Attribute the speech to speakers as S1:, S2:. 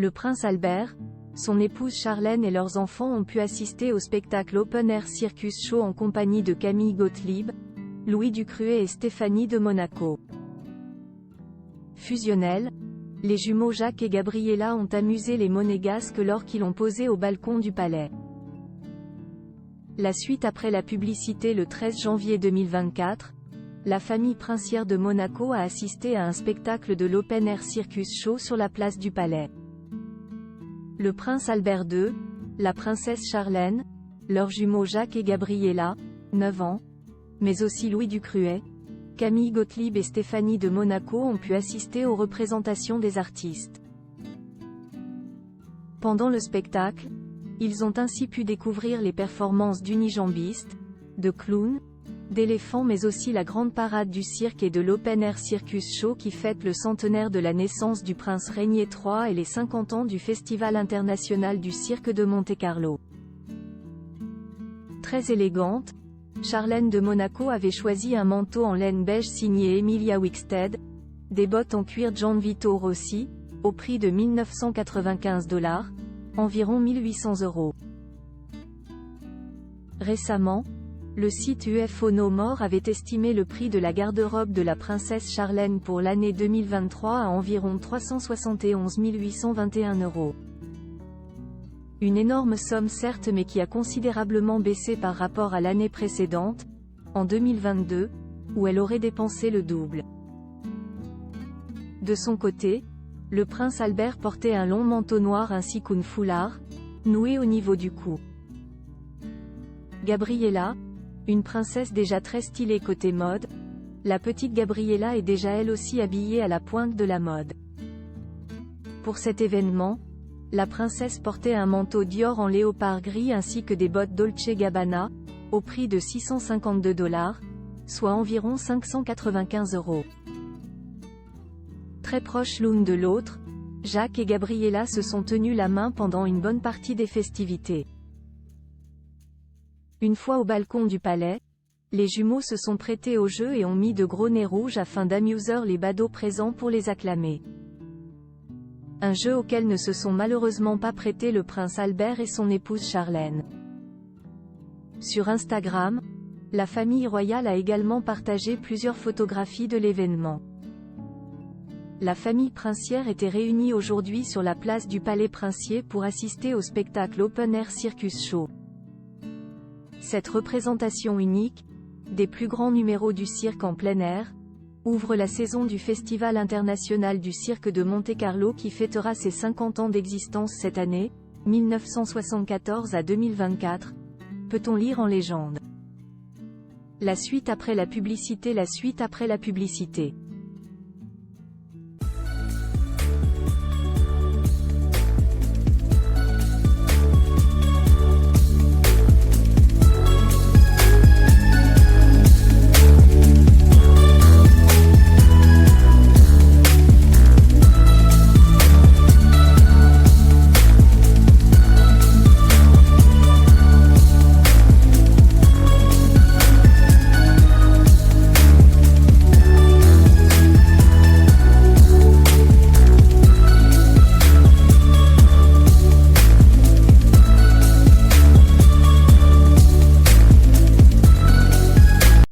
S1: Le prince Albert, son épouse Charlène et leurs enfants ont pu assister au spectacle Open Air Circus Show en compagnie de Camille Gottlieb, Louis Ducruet et Stéphanie de Monaco. Fusionnels, les jumeaux Jacques et Gabriella ont amusé les Monégasques lors qu'ils ont posé au balcon du palais. La suite après la publicité le 13 janvier 2024, la famille princière de Monaco a assisté à un spectacle de l'Open Air Circus Show sur la place du Palais. Le prince Albert II, la princesse Charlène, leurs jumeaux Jacques et Gabriella, 9 ans, mais aussi Louis Ducruet, Camille Gottlieb et Stéphanie de Monaco ont pu assister aux représentations des artistes. Pendant le spectacle, ils ont ainsi pu découvrir les performances d'unijambistes, de clowns, d'éléphants mais aussi la grande parade du cirque et de l'Open Air Circus Show qui fête le centenaire de la naissance du prince Régnier III et les 50 ans du Festival international du cirque de Monte-Carlo. Très élégante, Charlène de Monaco avait choisi un manteau en laine beige signé Emilia Wickstead, des bottes en cuir Gianvito Rossi, au prix de 1995 $, environ 1800 €. Récemment, le site UFO No More avait estimé le prix de la garde-robe de la princesse Charlène pour l'année 2023 à environ 371 821 €. Une énorme somme certes mais qui a considérablement baissé par rapport à l'année précédente, en 2022, où elle aurait dépensé le double. De son côté, le prince Albert portait un long manteau noir ainsi qu'un foulard, noué au niveau du cou. Gabriella, une princesse déjà très stylée côté mode, la petite Gabriella est déjà elle aussi habillée à la pointe de la mode. Pour cet événement, la princesse portait un manteau Dior en léopard gris ainsi que des bottes Dolce Gabbana, au prix de 652 $, soit environ 595 €. Très proches l'une de l'autre, Jacques et Gabriella se sont tenus la main pendant une bonne partie des festivités. Une fois au balcon du palais, les jumeaux se sont prêtés au jeu et ont mis de gros nez rouges afin d'amuser les badauds présents pour les acclamer. Un jeu auquel ne se sont malheureusement pas prêtés le prince Albert et son épouse Charlène. Sur Instagram, la famille royale a également partagé plusieurs photographies de l'événement. La famille princière était réunie aujourd'hui sur la place du Palais Princier pour assister au spectacle Open Air Circus Show. Cette représentation unique, des plus grands numéros du cirque en plein air, ouvre la saison du Festival international du cirque de Monte-Carlo qui fêtera ses 50 ans d'existence cette année, 1974 à 2024, peut-on lire en légende. La suite après la publicité.